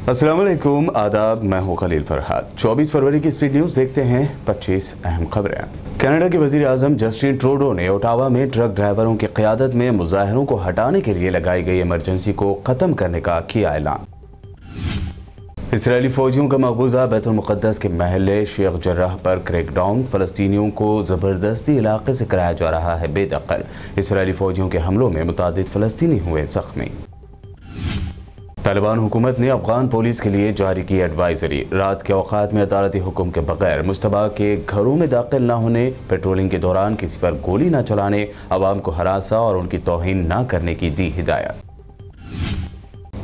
अस्सलाम वालेकुम, आदाब। मैं हूं खलील फरहाद। 24 फरवरी की स्पीड न्यूज़ देखते हैं 25 अहम खबरें। कनाडा के वजीर आजम जस्टिन ट्रूडो ने ओटावा में ट्रक ड्राइवरों की क़यादत में मुजाहिरों को हटाने के लिए लगाई गई इमरजेंसी को ख़त्म करने का किया ऐलान। इसराइली फौजियों का मकबूजा बैतुल मुक़द्दस के महल शेख जर्राह पर क्रैकडाउन। फ़लस्तीनियों को ज़बरदस्ती इलाके से कराया जा रहा है बेदखल। इसराइली फौजियों के हमलों में मुतादिद फ़लस्तीनी हुए ज़ख्मी। तालिबान हुकूमत ने अफगान पुलिस के लिए जारी की एडवाइजरी। रात के औकात में अदालती हुक्म के बगैर मुश्तबा के घरों में दाखिल न होने, पेट्रोलिंग के दौरान किसी पर गोली न चलाने, अवाम को हरासा और उनकी तौहीन न करने की दी हिदायत।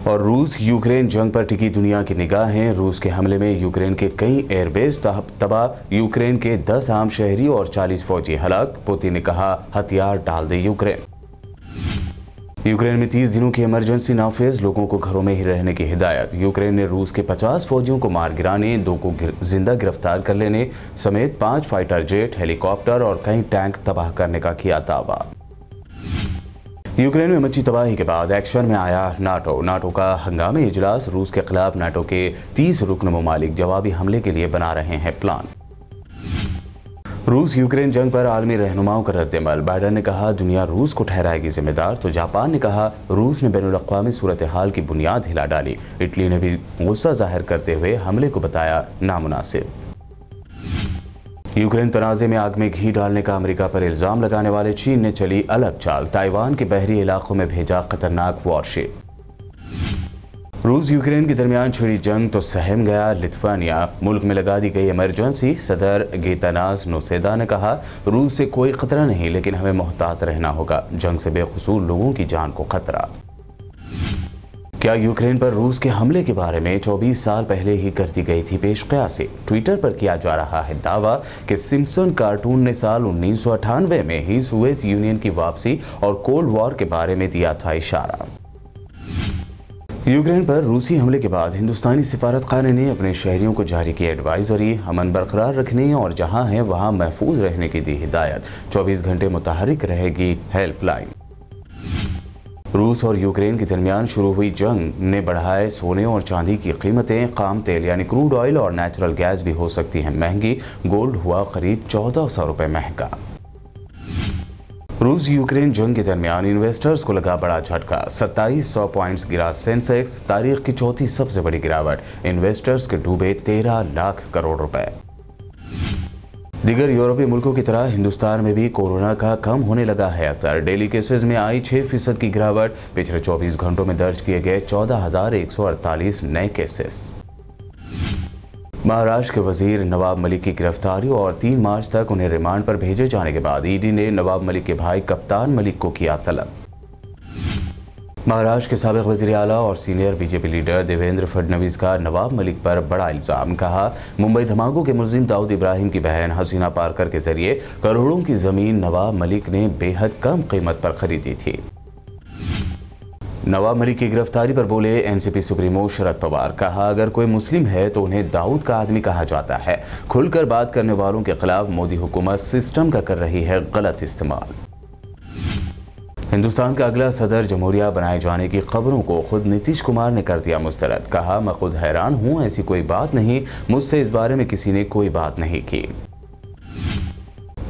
और रूस यूक्रेन जंग पर टिकी दुनिया की निगाहें। रूस के हमले में यूक्रेन के कई एयरबेस तबाह, यूक्रेन के 10 आम शहरी और 40 फौजी हलाक। पुतिन ने कहा, हथियार डाल दे यूक्रेन। यूक्रेन में 30 दिनों की इमरजेंसी नाफिज, लोगों को घरों में ही रहने की हिदायत। यूक्रेन ने रूस के 50 फौजियों को मार गिराने, 2 को जिंदा गिरफ्तार कर लेने समेत 5 फाइटर जेट, हेलीकॉप्टर और कई टैंक तबाह करने का किया दावा। यूक्रेन में मची तबाही के बाद एक्शन में आया नाटो का हंगामी इजलास। रूस के खिलाफ नाटो के 30 रुकन ममालिक जवाबी हमले के लिए बना रहे हैं प्लान। रूस यूक्रेन जंग पर आलमी रहनुमाओं का रद्द-ए-अमल। बाइडन ने कहा, दुनिया रूस को ठहराएगी जिम्मेदार। तो जापान ने कहा, रूस ने बैनुल-अक़वामी सूरत हाल की बुनियाद हिला डाली। इटली ने भी गुस्सा जाहिर करते हुए हमले को बताया नामुनासिब। यूक्रेन तनाज़े में आग में घी डालने का अमेरिका पर इल्जाम लगाने वाले चीन ने चली अलग चाल। ताइवान के बहरी इलाकों में भेजा खतरनाक वॉरशिप। रूस यूक्रेन के दरमियान छिड़ी जंग तो सहम गया लिथुआनिया। मुल्क में लगा दी गई इमरजेंसी। सदर गीतानास नोसेदा ने कहा, रूस से कोई खतरा नहीं, लेकिन हमें मोहतात रहना होगा। जंग से बेकसूर लोगों की जान को खतरा। क्या यूक्रेन पर रूस के हमले के बारे में 24 साल पहले ही कर दी गई थी पेशकयासी। ट्विटर पर किया जा रहा है दावा कि सिम्पसन कार्टून ने साल 1998 में ही सोवियत यूनियन की वापसी और कोल्ड वॉर के बारे में दिया था इशारा। यूक्रेन पर रूसी हमले के बाद हिंदुस्तानी सिफारतखाने ने अपने शहरियों को जारी की एडवाइजरी। अमन बरकरार रखने और जहां हैं वहां महफूज रहने की दी हिदायत। 24 घंटे मुतहरिक रहेगी हेल्पलाइन। रूस और यूक्रेन के दरमियान शुरू हुई जंग ने बढ़ाए सोने और चांदी की कीमतें। खाम तेल यानी क्रूड ऑयल और नेचुरल गैस भी हो सकती है महंगी। गोल्ड हुआ करीब 1400 रुपये महंगा। रूस यूक्रेन जंग के दरमियान इन्वेस्टर्स को लगा बड़ा झटका। 2700 पॉइंट्स गिरा सेंसेक्स, तारीख की चौथी सबसे बड़ी गिरावट। इन्वेस्टर्स के डूबे 13 लाख करोड़ रुपए। दीगर यूरोपीय मुल्कों की तरह हिंदुस्तान में भी कोरोना का कम होने लगा है असर। डेली केसेस में आई 6% की गिरावट। पिछले 24 घंटों में दर्ज किए गए 14,148 नए केसेस। महाराष्ट्र के वजीर नवाब मलिक की गिरफ्तारी और 3 मार्च तक उन्हें रिमांड पर भेजे जाने के बाद ईडी ने नवाब मलिक के भाई कप्तान मलिक को किया तलब। महाराष्ट्र के साबिक वजीर आला और senior BJP leader Devendra Fadnavis का नवाब मलिक पर बड़ा इल्जाम। कहा, मुंबई धमाकों के मुलजिम दाऊद इब्राहिम की बहन हसीना पारकर के जरिए करोड़ों की जमीन नवाब मलिक ने बेहद कम कीमत पर खरीदी थी। नवाब मलिक की गिरफ्तारी पर बोले एनसीपी सुप्रीमो शरद पवार। कहा, अगर कोई मुस्लिम है तो उन्हें दाऊद का आदमी कहा जाता है। खुलकर बात करने वालों के खिलाफ मोदी हुकूमत सिस्टम का कर रही है गलत इस्तेमाल। हिंदुस्तान का अगला सदर जमहूरिया बनाए जाने की खबरों को खुद नीतीश कुमार ने कर दिया मुस्तरद। कहा, मैं खुद हैरान हूं, ऐसी कोई बात नहीं, मुझसे इस बारे में किसी ने कोई बात नहीं की।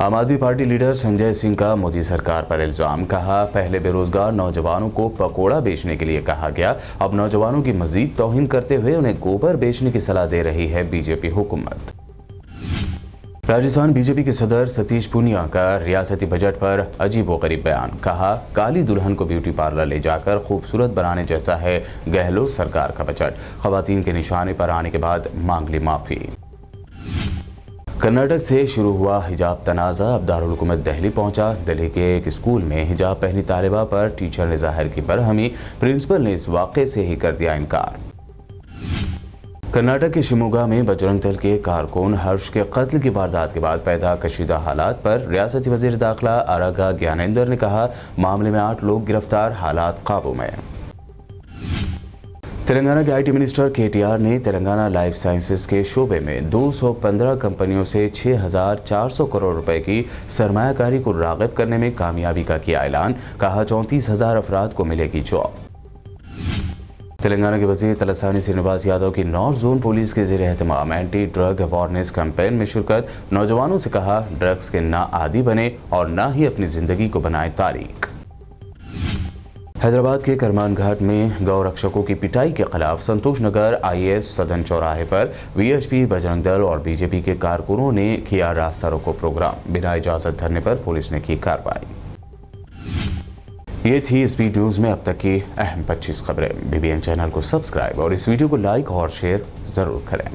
आम आदमी पार्टी लीडर संजय सिंह का मोदी सरकार पर इल्जाम। कहा, पहले बेरोजगार नौजवानों को पकोड़ा बेचने के लिए कहा गया, अब नौजवानों की मजीद तौहीन करते हुए उन्हें गोबर बेचने की सलाह दे रही है बीजेपी हुकूमत। राजस्थान बीजेपी के सदर सतीश पूनिया का रियासती बजट पर अजीबोगरीब बयान। कहा, काली दुल्हन को ब्यूटी पार्लर ले जाकर खूबसूरत बनाने जैसा है गहलोत सरकार का बजट। खवातीन के निशाने पर आने के बाद मांग ली माफी। कर्नाटक से शुरू हुआ हिजाब तनाज़ा अब दारुल हुकूमत दिल्ली पहुंचा। दिल्ली के एक स्कूल में हिजाब पहनी तालिबा पर टीचर ने जाहिर की बरहमी। प्रिंसिपल ने इस वाक़े से ही कर दिया इनकार। कर्नाटक के शिमोगा में बजरंग दल के कारकुन हर्ष के कत्ल की वारदात के बाद पैदा कशीदा हालात पर रियासती वज़ीर दाखिला आरागा ज्ञानेंद्र ने कहा, मामले में 8 लोग गिरफ्तार, हालात काबू में। तेलंगाना के आईटी मिनिस्टर केटीआर ने तेलंगाना लाइफ साइंसेज के शोबे में 215 कंपनियों से 6,400 करोड़ रुपए की सरमायाकारी को राग़िब करने में कामयाबी का किया ऐलान। कहा, 34,000 अफराद को मिलेगी जॉब। तेलंगाना के वजीर तलसानी श्रीनिवास यादव की नॉर्थ जोन पुलिस के ज़ेरे एहतमाम एंटी ड्रग अवेयरनेस कैंपेन में शिरकत। नौजवानों से कहा, ड्रग्स के ना आदी बने और ना ही अपनी जिंदगी को बनाए तारीख। हैदराबाद के करमान घाट में गौ रक्षकों की पिटाई के खिलाफ संतोष नगर IAS सदन चौराहे पर VHP, बजरंग दल और BJP के कारकुनों ने किया रास्ता रोको प्रोग्राम। बिना इजाजत धरने पर पुलिस ने की कार्रवाई। ये थी स्पीड न्यूज में अब तक की अहम 25 खबरें। BBN चैनल को सब्सक्राइब और इस वीडियो को लाइक और शेयर जरूर करें।